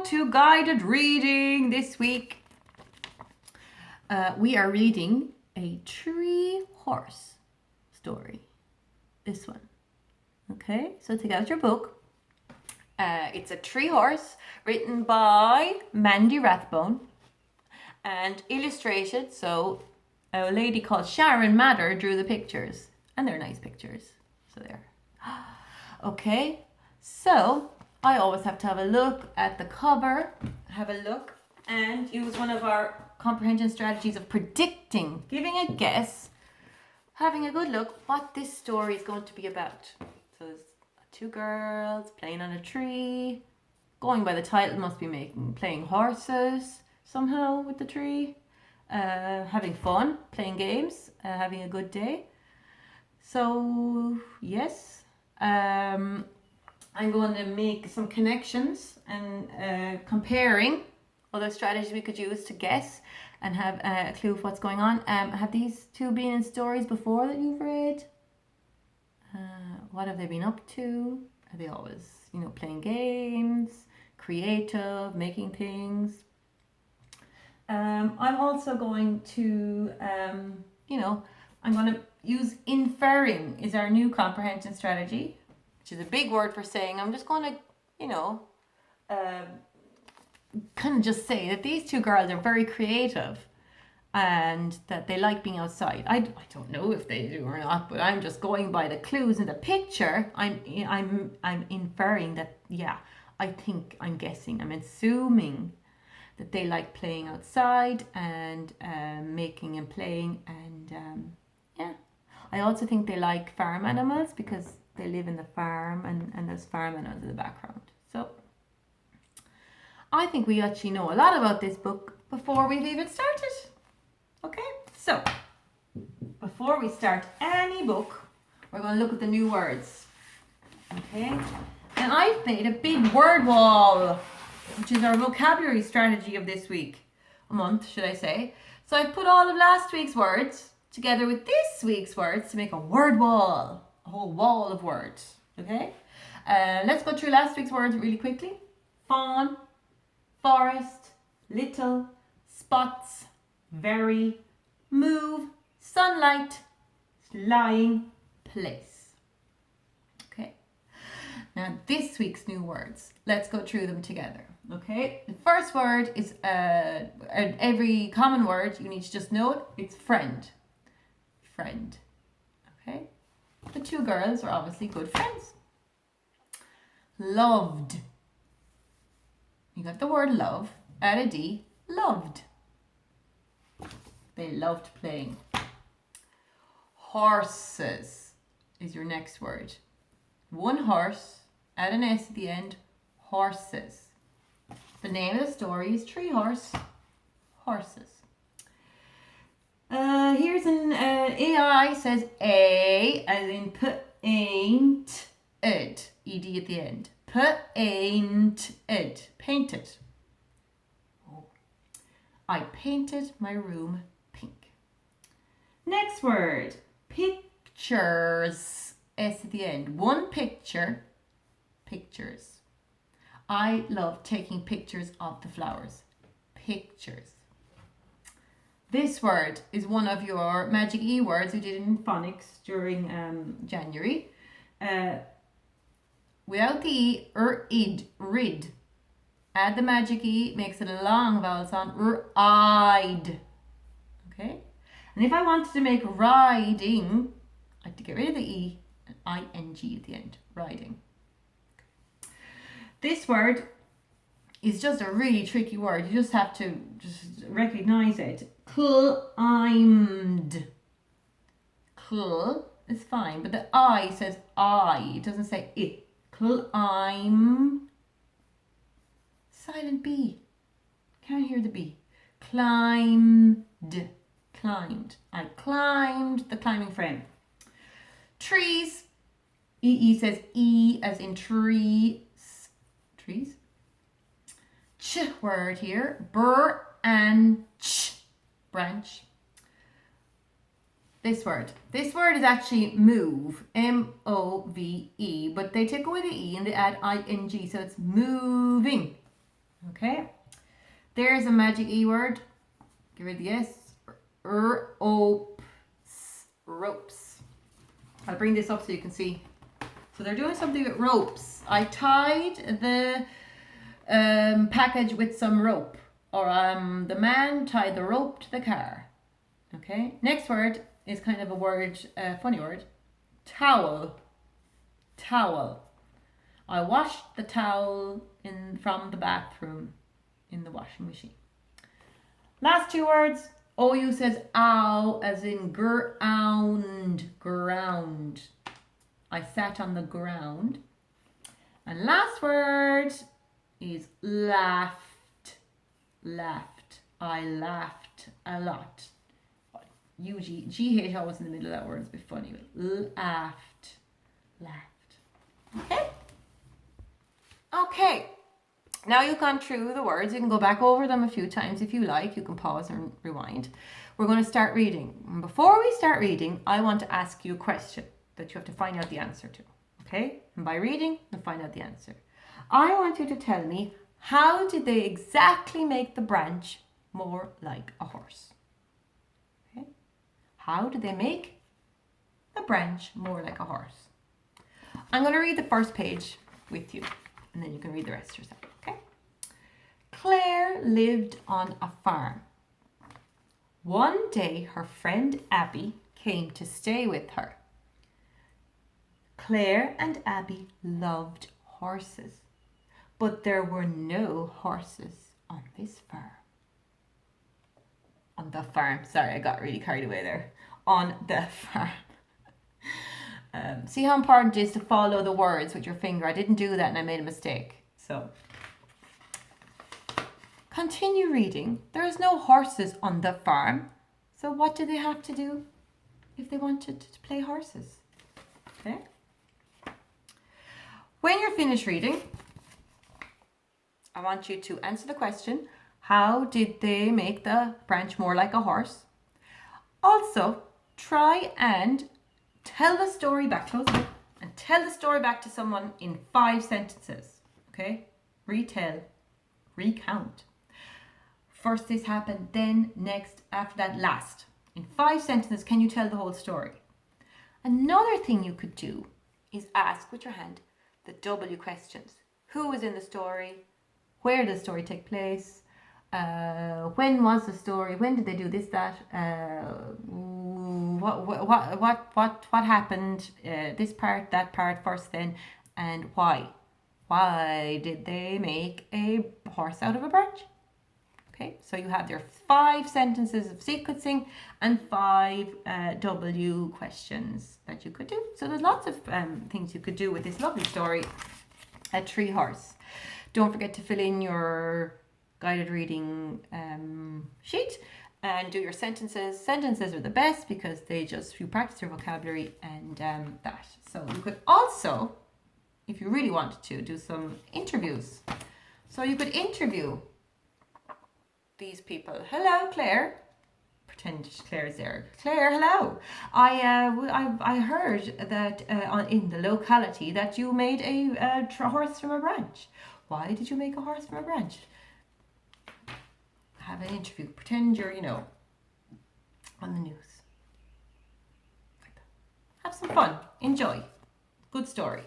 to guided reading this week. We are reading a tree horse story. This one. Okay, so take out your book. It's a tree horse written by Mandy Rathbone and illustrated. So a lady called Sharon Mather drew the pictures, and they're nice pictures. So there. Okay, so I always have to have a look at the cover, and use one of our comprehension strategies of predicting, giving a guess, having a good look what this story is going to be about. So there's two girls playing on a tree. Going by the title, must be playing horses somehow with the tree. Having fun, playing games, having a good day. So yes, I'm going to make some connections and comparing other strategies we could use to guess and have a clue of what's going on. Have these two been in stories before that you've read? What have they been up to? Are they always, playing games, creative, making things? I'm also going to, I'm going to use inferring is our new comprehension strategy, which is a big word for saying I'm just going to, kind of just say that these two girls are very creative and that they like being outside. I don't know if they do or not, but I'm just going by the clues in the picture. I'm inferring that, I'm guessing, I'm assuming that they like playing outside and making and playing, and I also think they like farm animals because they live in the farm and there's farm animals in the background. So I think we actually know a lot about this book before we've even started. Okay, so before we start any book, we're going to look at the new words. Okay, and I've made a big word wall, which is our vocabulary strategy of this month, should I say. So I've put all of last week's words together with this week's words to make a word wall, a whole wall of words. Okay, let's go through last week's words really quickly. Fawn, forest, little, spots, very, move, sunlight, lying, place. Okay, now this week's new words, let's go through them together. Okay, the first word is every common word, you need to just know it. It's friend. Friend. Okay, the two girls are obviously good friends. Loved. You got the word love, add a D, loved. They loved playing. Horses is your next word. One horse, add an S at the end, horses. The name of the story is Tree Horse, Horses. Here's an AI says A as in paint ed, ed at the end. Painted, painted. Oh. I painted my room pink. Next word, pictures, S at the end. One picture, pictures. I love taking pictures of the flowers. Pictures. This word is one of your magic E words we did in phonics during January. Without the E, id, rid. Add the magic E, makes it a long vowel sound, ide. Okay? And if I wanted to make riding, I have to get rid of the E and ing at the end, riding. This word is just a really tricky word. You just have to just recognize it. Climbed. Cl is fine, but the I says I. It doesn't say it. Climb. Silent B. Can't hear the B. Climbed. Climbed. I climbed the climbing frame. Trees. EE says E as in trees. Trees. Ch word here. Branch. Branch. This word is actually move, M-O-V-E, but they take away the E and they add I-N-G, so it's moving. Okay. There's a magic E word. Get rid of the S. Ropes. I'll bring this up so you can see. So they're doing something with ropes. I tied the package with some rope. Or the man tied the rope to the car. Okay. Next word is kind of a word, funny word. Towel. Towel. I washed the towel from the bathroom in the washing machine. Last two words. OU says ow as in ground. Ground. I sat on the ground. And last word is laughed. Laughed. I laughed a lot. GH always in the middle of that word is a bit funny. Laughed. Laughed. Okay? Okay. Now you've gone through the words. You can go back over them a few times if you like. You can pause and rewind. We're going to start reading. And before we start reading, I want to ask you a question that you have to find out the answer to. Okay? And by reading, you'll find out the answer. I want you to tell me, how did they exactly make the branch more like a horse? Okay? How did they make the branch more like a horse? I'm going to read the first page with you, and then you can read the rest yourself. Okay? Claire lived on a farm. One day, her friend Abby came to stay with her. Claire and Abby loved horses, but there were no horses on this farm. On the farm. Sorry, I got really carried away there. On the farm. See how important it is to follow the words with your finger. I didn't do that and I made a mistake. So, continue reading. There is no horses on the farm. So what do they have to do if they wanted to play horses? Okay. When you're finished reading, I want you to answer the question, how did they make the branch more like a horse? Also, try and tell the story back, close it, and tell the story back to someone in 5 sentences. Okay? Retell, recount. First this happened, then next, after that, last. In 5 sentences, can you tell the whole story? Another thing you could do is ask with your hand the W questions. Who was in the story? Where did the story take place? When was the story? When did they do this, that? What happened? This part, that part first, then, and why? Why did they make a horse out of a branch? Okay, so you have your 5 sentences of sequencing and 5 W questions that you could do. So there's lots of things you could do with this lovely story, A Tree Horse. Don't forget to fill in your guided reading sheet and do your sentences. Sentences are the best because you practice your vocabulary and that. So you could also, if you really wanted to, do some interviews. So you could interview these people. Hello, Claire. Pretend Claire's there. Claire, hello. I heard that in the locality that you made a horse from a branch. Why did you make a horse from a branch? Have an interview. Pretend you're, on the news. Like that. Have some fun. Enjoy. Good story.